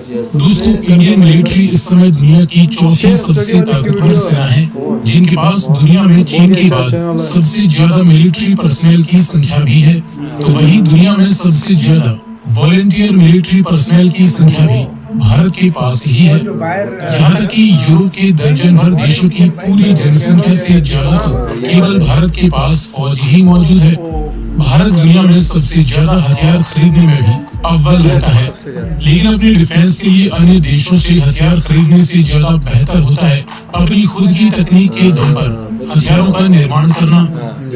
दोस्तों, Indian military इस समय दुनिया की चौथी सबसे ताकतवर सेना है, जिनके पास दुनिया में चीन के बाद सबसे ज्यादा मिलिट्री पर्सनल की संख्या भी है। तो वही दुनिया में सबसे ज्यादा वॉलंटियर मिलिट्री पर्सनल की संख्या भी भारत के पास ही है। यहाँ तक कि यूरोप के दर्जन भर देशों की पूरी जनसंख्या से ज्यादा तो केवल भारत के पास फौज ही मौजूद है। भारत दुनिया में सबसे ज्यादा हथियार खरीदने में भी अव्वल रहता है, लेकिन अपने डिफेंस के लिए अन्य देशों से हथियार खरीदने से ज्यादा बेहतर होता है अपनी खुद की तकनीक के दम पर हथियारों का निर्माण करना।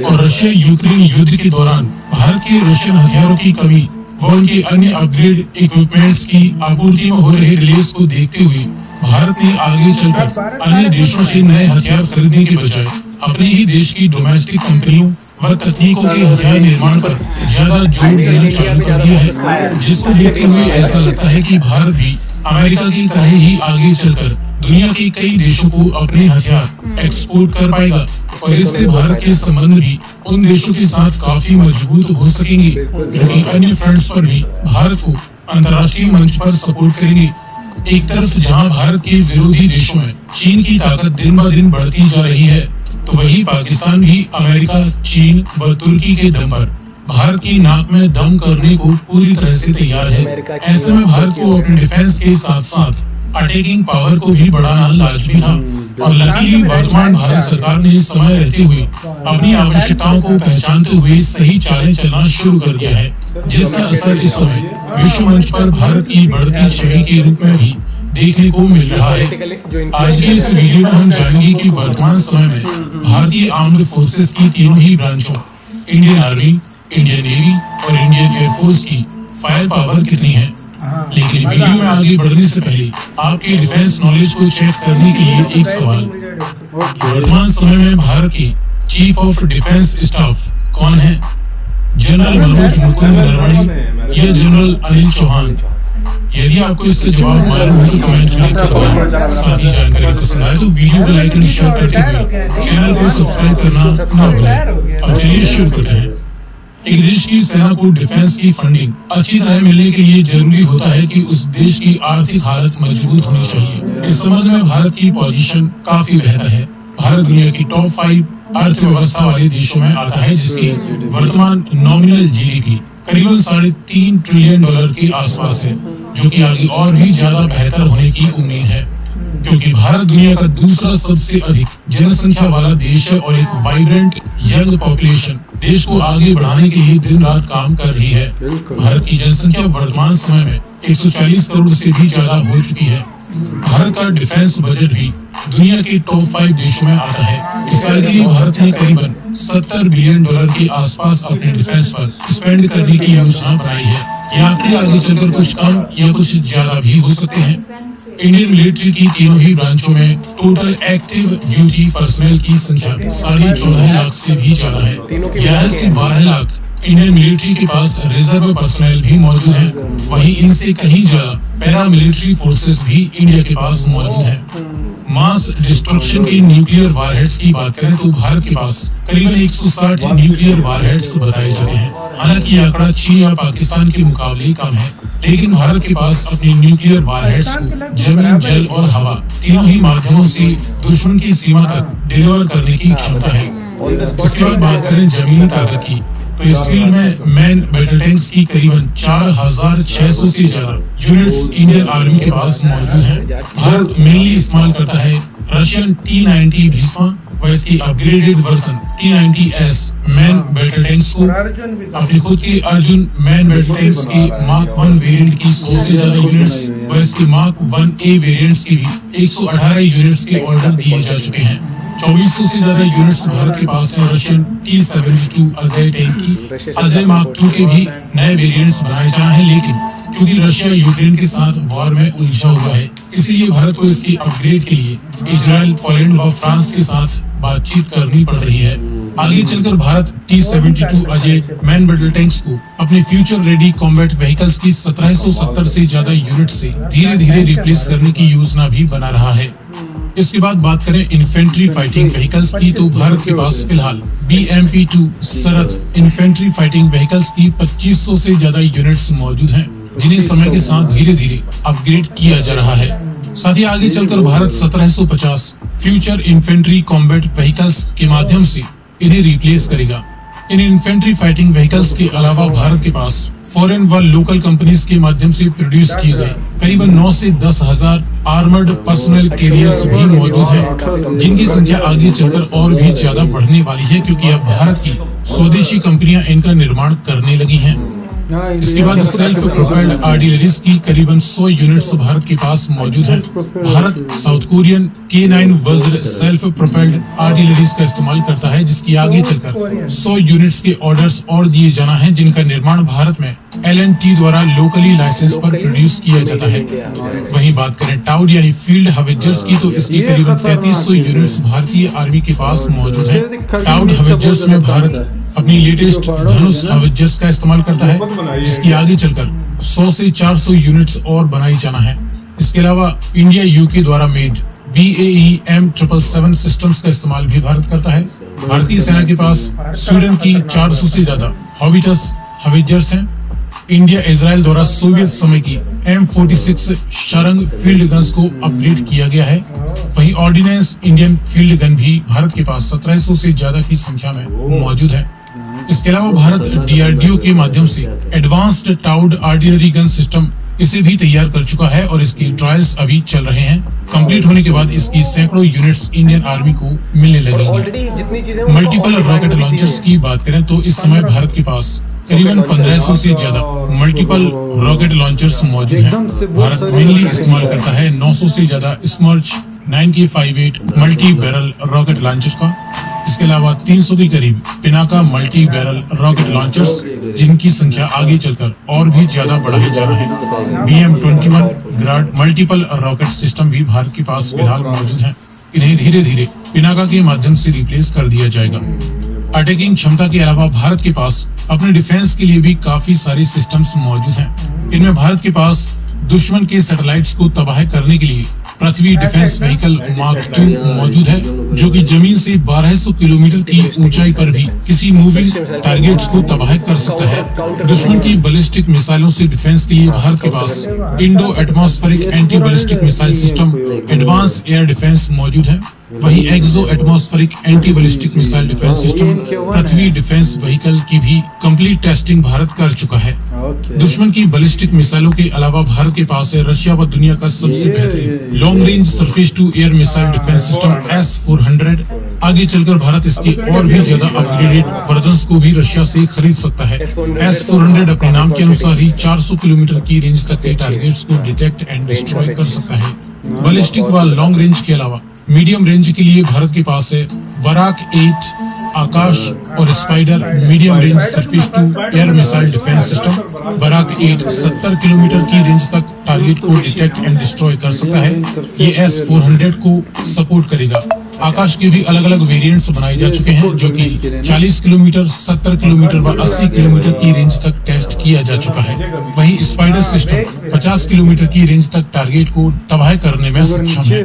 और रशिया यूक्रेन युद्ध के दौरान भारत के रशियन हथियारों की कमी व उनके अन्य अपग्रेड इक्विपमेंट्स की आपूर्ति में हो रहे रिलीज को देखते हुए भारत ने आगे चलकर अन्य देशों से नए हथियार खरीदने के बजाय अपने ही देश की डोमेस्टिक कंपनियों व तकनीकों के हथियार निर्माण पर ज्यादा जोर देना चालू कर दिया है, जिसको देखते हुए ऐसा लगता है कि भारत भी अमेरिका की तरह ही आगे चलकर दुनिया के कई देशों को अपने हथियार एक्सपोर्ट कर पाएगा और इससे भारत के संबंध भी उन देशों के साथ काफी मजबूत हो सकेंगे, जो कि अन्य फ्रंट्स पर भी भारत को अंतर्राष्ट्रीय मंच पर सपोर्ट करेंगे। एक तरफ जहां भारत के विरोधी देशों में चीन की ताकत दिन ब दिन बढ़ती जा रही है, तो वहीं पाकिस्तान भी अमेरिका, चीन व तुर्की के दम पर भारत की नाक में दम करने को पूरी तरह से तैयार है। ऐसे में भारत को अपने डिफेंस के साथ साथ अटैकिंग पावर को भी बढ़ाना लाजमी था और लकीली वर्तमान भारत सरकार ने समय रहते हुए अपनी आवश्यकताओं को पहचानते हुए सही चालें चलना शुरू कर दिया है, जिसका असर इस समय विश्व मंच पर भारत की बढ़ती छवि के रूप में भी देखने को मिल रहा है। आज की इस वीडियो में हम जानेंगे कि वर्तमान समय में भारतीय आर्म्ड फोर्सेस की तीनों ही ब्रांचों इंडियन आर्मी, इंडियन नेवी और इंडियन एयरफोर्स की फायर पावर कितनी है। लेकिन वीडियो में आगे बढ़ने से पहले आपके डिफेंस नॉलेज को चेक करने के लिए एक सवाल। वर्तमान समय में भारत के चीफ ऑफ डिफेंस स्टाफ कौन है? जनरल मनोज मुकुंद नरवणे या जनरल अनिल चौहान? यदि आपको इसका जवाब मालूम है तो कमेंट में लिख कर साथ ही जानकारी पसंद आए तो वीडियो को लाइक और शेयर करते हुए चैनल को सब्सक्राइब करना ना भूलें। अब चलिए शुरू करते हैं। एक देश की सेना को डिफेंस की फंडिंग अच्छी तरह मिलने के लिए जरूरी होता है कि उस देश की आर्थिक हालत मजबूत होनी चाहिए। इस संबंध में भारत की पोजीशन काफी बेहतर है। भारत दुनिया की टॉप 5 अर्थव्यवस्था वाले देशों में आता है, जिसकी वर्तमान नॉमिनल जीडीपी करीबन $3.5 ट्रिलियन के आसपास है, जो कि आगे और भी ज्यादा बेहतर होने की उम्मीद है, क्योंकि भारत दुनिया का दूसरा सबसे अधिक जनसंख्या वाला देश है और एक वाइब्रेंट यंग पॉपुलेशन देश को आगे बढ़ाने के लिए दिन रात काम कर रही है। भारत की जनसंख्या वर्तमान समय में 140 करोड़ से भी ज्यादा हो चुकी है। भारत का डिफेंस बजट भी दुनिया के टॉप 5 देशों में आता है। इस साल के लिए भारत ने करीबन $70 बिलियन के आसपास अपने डिफेंस पर स्पेंड करने की योजना बनाई है। ये आंकड़े आगे चलकर कुछ कम या कुछ ज्यादा भी हो सकते हैं। इंडियन मिलिट्री की तीनों ही ब्रांचों में टोटल एक्टिव ड्यूटी पर्सनल की संख्या 14.5 लाख से भी ज्यादा है। 11 से 12 लाख इंडियन मिलिट्री के पास रिजर्व पर्सनल भी मौजूद है। वहीं इनसे कहीं ज्यादा पैरा मिलिट्री फोर्सेस भी इंडिया के पास मौजूद है। मास डिस्ट्रक्शन के न्यूक्लियर वारहेड्स की बात करें तो भारत के पास करीबन 160 न्यूक्लियर वारहेड्स बताए जाते हैं। हालांकि यह आंकड़ा चीन या पाकिस्तान के मुकाबले कम है, लेकिन भारत के पास अपने न्यूक्लियर वारहेड्स को जमीन, जल और हवा तीनों ही माध्यमों से दुश्मन की सीमा तक डिलीवर करने की क्षमता है। उसके बाद बात करें जमीनी ताकत की, तो इस फील्ड में मैन बैटल टैंक्स की करीबन 4600 से ज्यादा यूनिट्स इंडियन आर्मी के पास मौजूद हैं। भारत मेनली इस्तेमाल करता है रशियन T-90 भीष्मा व इसकी upgraded version T-90S man battle tanks को, अपने खुद के अर्जुन मैन बैटल टैंक्स के मार्क 1 वेरिएंट की 100 से ज्यादा यूनिट्स व इसके मार्क 1A वेरिएंट्स की भी 118 यूनिट्स के ऑर्डर दिए जा चुके हैं। 2400 से ज्यादा यूनिट्स भारत के पास है रशियन T-72 अजय टैंक की। अजय मार्क 2 के भी नए वेरिएंट्स बनाए जा रहे हैं, लेकिन क्योंकि रशिया यूक्रेन के साथ वॉर में उलझा हुआ है, इसलिए भारत को इसके अपग्रेड के लिए इजराइल, पोलैंड व फ्रांस के साथ बातचीत करनी पड़ रही है। आगे चलकर Bharat T-72 Ajay man battle tanks को अपने फ्यूचर रेडी कॉम्बैट व्हीकल्स की 1770 से ज्यादा यूनिट से धीरे धीरे रिप्लेस करने की योजना भी बना रहा है। इसके बाद बात करें इन्फेंट्री फाइटिंग व्हीकल्स की, तो भारत के पास फिलहाल BMP-2 सरहद इन्फेंट्री फाइटिंग व्हीकल्स की 2500 से ज्यादा यूनिट्स मौजूद हैं। जिन्हें समय के साथ धीरे धीरे अपग्रेड किया जा रहा है। साथ ही आगे चलकर Bharat 1750 future infantry combat vehicles के माध्यम से इन्हें रिप्लेस करेगा। इन इन्फेंट्री फाइटिंग व्हीकल्स के अलावा भारत के पास फॉरेन व लोकल कंपनीज के माध्यम से प्रोड्यूस किए गए करीबन 9 से 10 हजार आर्मर्ड पर्सनल कैरियर्स भी मौजूद हैं, जिनकी संख्या आगे चलकर और भी ज्यादा बढ़ने वाली है, क्योंकि अब भारत की स्वदेशी कंपनियां इनका निर्माण करने लगी हैं। इसके बाद सेल्फ प्रोपेल्ड आर्टिलरीज की करीबन 100 यूनिट्स भारत के पास मौजूद है। भारत साउथ कोरियन K9 वज्र सेल्फ प्रोपेल्ड आर्टिलरीज का इस्तेमाल करता है, जिसकी आगे चलकर 100 यूनिट्स के ऑर्डर्स और दिए जाना है, जिनका निर्माण भारत में L&T द्वारा लोकली लाइसेंस पर प्रोड्यूस किया जाता है। वहीं बात करें टाउड यानी फील्ड हवेजर्स की, तो इसकी करीबन 3300 यूनिट्स भारतीय आर्मी के पास मौजूद है। टाउड हवेजर्स में भारत अपनी लेटेस्ट धनुष हवेजर्स का इस्तेमाल करता है, जिसकी आगे चलकर 100 से 400 यूनिट्स और बनाई जाना है। इसके अलावा इंडिया यूके द्वारा मेड BAE M777 सिस्टम्स का इस्तेमाल भी भारत करता है। भारतीय सेना के पास स्वीडन की 400 से ज्यादा हॉबिटस हवेजर्स हैं। इंडिया इजराइल द्वारा सोवियत समय की M46 शरंग फील्ड गन्स को अपग्रेड किया गया है। वहीं ऑर्डिनेंस इंडियन फील्ड गन भी भारत के पास 1700 से ज्यादा की संख्या में मौजूद है। इसके अलावा भारत DRDO के माध्यम से advanced towed artillery gun system इसे भी तैयार कर चुका है और इसके ट्रायल्स अभी चल रहे हैं। कंप्लीट होने के बाद इसकी सैकड़ों यूनिट्स इंडियन आर्मी को मिलने लगेंगी। मल्टीपल रॉकेट लॉन्चर्स की बात करें तो इस समय भारत के पास करीबन 1500 से ज्यादा मल्टीपल रॉकेट लॉन्चर्स मौजूद हैं। भारत मेनली इस्तेमाल करता है 900 से ज्यादा स्मर्च 9K58 multi barrel rocket launcher का। इसके अलावा 300 के करीब Pinaka multi barrel rocket launchers, जिनकी संख्या आगे चलकर और भी ज्यादा बढ़ाई जा रही है। BM-21 grad multiple rocket system भी भारत के पास फिलहाल मौजूद है। इन्हें धीरे धीरे पिनाका के माध्यम से रिप्लेस कर दिया जाएगा। अटैकिंग क्षमता के अलावा भारत के पास अपने डिफेंस के लिए भी काफी सारे सिस्टम्स मौजूद हैं। इनमें भारत के पास दुश्मन के सैटेलाइट्स को तबाह करने के लिए पृथ्वी डिफेंस व्हीकल मार्क 2 मौजूद है, जो कि जमीन से 1200 किलोमीटर की ऊंचाई पर भी किसी मूविंग टारगेट्स को तबाह कर सकता है। दुश्मन की बैलिस्टिक मिसाइलों से डिफेंस के लिए भारत के पास Indo atmospheric anti ballistic missile system advance air defence मौजूद है। वहीं exo atmospheric anti ballistic missile defence system Prithvi defence vehicle की भी कंप्लीट टेस्टिंग भारत कर चुका है। दुश्मन की बैलिस्टिक मिसाइलों के अलावा भारत के पास है रशिया व दुनिया का सबसे बेहतरीन long range surface to air missile defence system S-400। आगे चलकर भारत इसके और भी ज्यादा अपग्रेडेड वर्जन्स को भी रशिया से खरीद सकता है। S-400 अपने नाम के अनुसार ही 400 किलोमीटर की रेंज तक के टारगेट्स को डिटेक्ट एंड डिस्ट्रॉय कर सकता है। बैलिस्टिक व लॉन्ग रेंज के अलावा मीडियम रेंज के लिए भारत के पास है बराक 8 आकाश और spider medium range surface to air missile defence system. Barak 8 70 kilometre की रेंज तक टारगेट को डिटेक्ट एंड डिस्ट्रॉय कर सकता है। ये S-400 को सपोर्ट करेगा। आकाश के भी अलग अलग वेरिएंट्स बनाए जा चुके हैं, जो कि 40 किलोमीटर 70 किलोमीटर व 80 किलोमीटर की रेंज तक टेस्ट किया जा चुका है। वहीं स्पाइडर सिस्टम 50 किलोमीटर की रेंज तक टारगेट को तबाह करने में सक्षम है।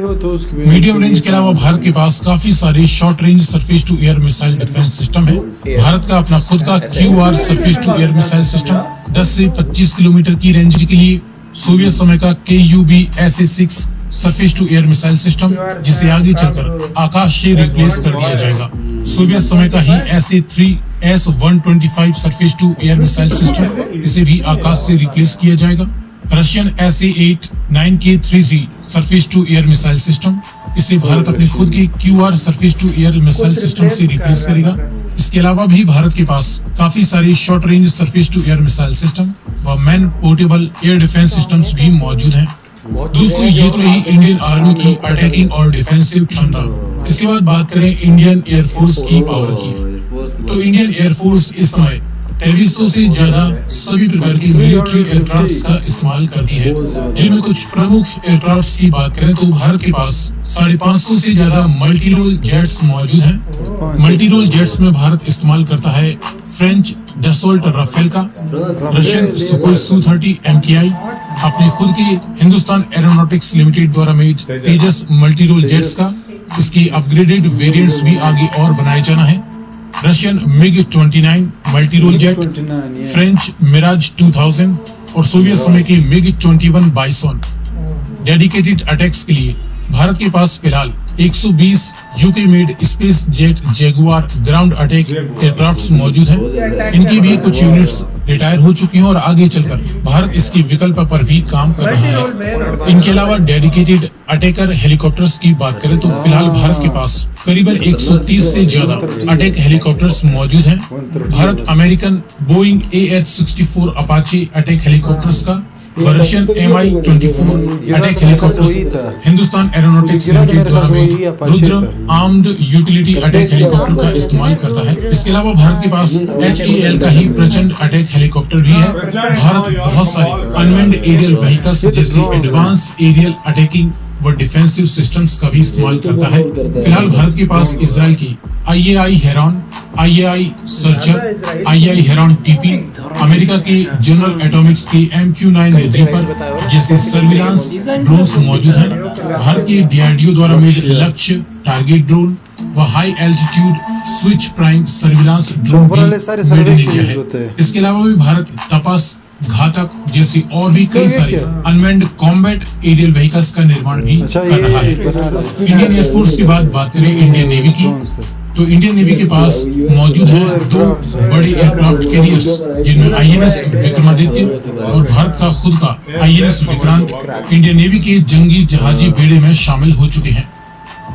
मीडियम रेंज के अलावा भारत के पास काफी सारे short range surface to air missile defence system है। भारत का अपना खुद का QR surface to air missile system 10 से 25 किलोमीटर की रेंज के लिए सोवियत समय का KUB SA-6 surface to air missile system, जिसे आगे चलकर आकाश से रिप्लेस कर दिया जाएगा। सोवियत समय का ही SA-3 S-125 surface to air missile system, इसे भी आकाश से रिप्लेस किया जाएगा। Russian SA-8 9K33 surface to air missile system, इसे भारत अपने खुद के QR surface to air missile system से रिप्लेस करेगा। इसके अलावा भी भारत के पास काफी सारे short range surface to air missile system व man portable air defence systems भी मौजूद हैं। दोस्तों, ये तो रही इंडियन आर्मी की अटैकिंग और डिफेंसिव क्षमता। इसके बाद बात करें इंडियन एयरफोर्स की पावर की, तो इंडियन एयरफोर्स इस समय 2300 से ज्यादा सभी प्रकार की मिलिट्री एयरक्राफ्ट का इस्तेमाल करती है। जिनमें कुछ प्रमुख एयरक्राफ्ट की बात करें तो भारत के पास 550 से ज्यादा मल्टी रोल जेट्स मौजूद हैं। मल्टी रोल जेट्स में भारत इस्तेमाल करता है फ्रेंच डसोल्ट राफेल का, रशियन सुखोई Su-30 MKI, अपने खुद के हिंदुस्तान एरोनॉटिक्स लिमिटेड द्वारा मेड तेजस मल्टी रोल जेट्स का। इसकी अपग्रेडेड वेरिएंट्स भी आगे और बनाए जाना है। Russian MiG-29 multi role jet, French Mirage 2000, और सोवियत समय की MiG-21 बाइसॉन डेडिकेटेड अटैक्स के लिए भारत के पास फिलहाल 120 UK made space jet Jaguar ground attack aircrafts मौजूद हैं। इनकी भी कुछ यूनिट्स रिटायर हो चुकी हैं और आगे चलकर भारत इसके विकल्प पर भी काम कर रहा है। इनके अलावा डेडिकेटेड अटैकर हेलीकॉप्टर्स की बात करें तो फिलहाल भारत के पास करीबन 130 से ज्यादा अटैक हेलीकॉप्टर्स मौजूद हैं। Bharat American Boeing AH-64 Apache attack helicopters का version Mi-24 attack helicopters Hindustan Aeronautics Limited द्वारा भी Rudra armed utility attack helicopter का इस्तेमाल करता है। इसके अलावा भारत के पास HAL का ही प्रचंड अटैक हेलीकॉप्टर भी है। भारत बहुत सारे अनमैन्ड एरियल व्हीकल्स जैसे एडवांस एरियल अटैकिंग व डिफेंसिव सिस्टम्स का भी इस्तेमाल करता है। फिलहाल भारत के पास इजराइल की IAI heron, IAI searcher, IAI heron TP, America के जनरल एटॉमिक्स की MQ-9 रीपर जैसे सर्विलांस ड्रोन्स मौजूद हैं। भारत के DRDO द्वारा मेड लक्ष्य टारगेट ड्रोन व high altitude switch prime surveillance drone भी मेड इन इंडिया है। इसके अलावा भी भारत तपस, घातक जैसी और भी कई सारे अनमैन्ड कॉम्बैट एरियल व्हीकल्स का निर्माण भी कर रहा है। इंडियन एयरफोर्स की बात करें इंडियन नेवी की, तो इंडियन नेवी के पास मौजूद है 2 बड़े एयरक्राफ्ट कैरियर्स जिनमें INS विक्रमादित्य और भारत का खुद का INS विक्रांत इंडियन नेवी के जंगी जहाजी बेड़े में शामिल हो चुके हैं।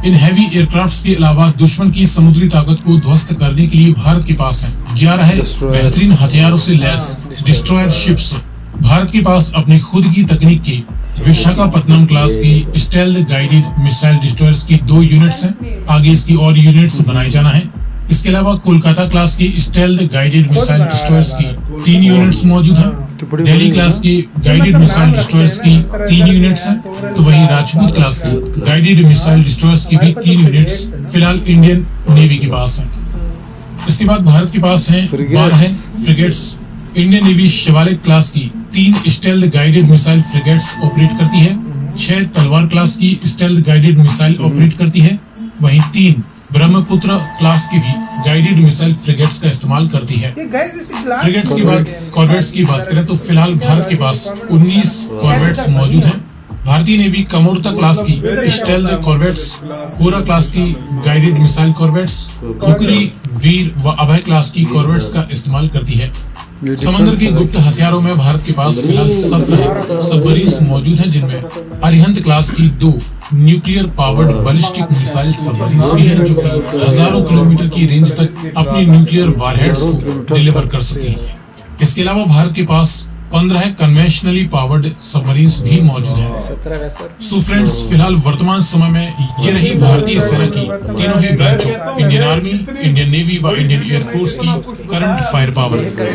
इन हैवी एयरक्राफ्ट्स के अलावा दुश्मन की समुद्री ताकत को ध्वस्त करने के लिए भारत के पास है 11 बेहतरीन हथियारों से लैस डिस्ट्रॉयर शिप्स। भारत के पास अपनी खुद की तकनीक की विशाखापत्तनम क्लास की स्टेल्थ गाइडेड मिसाइल डिस्ट्रॉयर्स की 2 यूनिट्स हैं। आगे इसकी और यूनिट्स बनाई जाना है। इसके अलावा कोलकाता क्लास की स्टेल्थ गाइडेड मिसाइल डिस्ट्रॉयर्स की 3 यूनिट्स मौजूद हैं। दिल्ली क्लास की गाइडेड मिसाइल डिस्ट्रॉयर्स की 3 यूनिट्स हैं। तो वहीं राजपूत क्लास की गाइडेड मिसाइल डिस्ट्रॉयर्स की भी 3 यूनिट्स फिलहाल इंडियन नेवी के पास हैं। इसके बाद भारत के पास है 12 frigates. Indian navy Shivalik class की 3 stealth guided missile frigates operate करती है। 6 तलवार क्लास की स्टेल्थ गाइडेड मिसाइल ऑपरेट करती है। वहीं 3 ब्रह्मपुत्र क्लास की भी गाइडेड मिसाइल फ्रिगेट्स का इस्तेमाल करती है। फ्रिगेट्स की बात कॉर्वेट्स की बात करें तो फिलहाल भारत के पास 19 कॉर्वेट्स मौजूद हैं। भारतीय नेवी कमोरता क्लास की स्टेल्थ कॉर्वेट्स, कोरा क्लास की गाइडेड मिसाइल कॉर्वेट्स, खुकरी, वीर व अभय क्लास की कॉर्वेट्स का इस्तेमाल करती है। समंदर के गुप्त हथियारों में भारत के पास फिलहाल 17 सबमरीन्स मौजूद हैं जिनमें अरिहंत क्लास की 2 nuclear powered ballistic missile submarines भी हैं जो कि हजारों किलोमीटर की रेंज तक अपनी न्यूक्लियर वारहेड्स को डिलीवर कर सके हैं। इसके अलावा भारत के पास 15 कन्वेंशनली पावर्ड सबमरीन्स भी मौजूद हैं। सो फ्रेंड्स, फिलहाल वर्तमान समय में ये रही भारतीय सेना की तीनों ही ब्रांचों इंडियन आर्मी, इंडियन नेवी व इंडियन एयरफोर्स की करंट फायर पावर।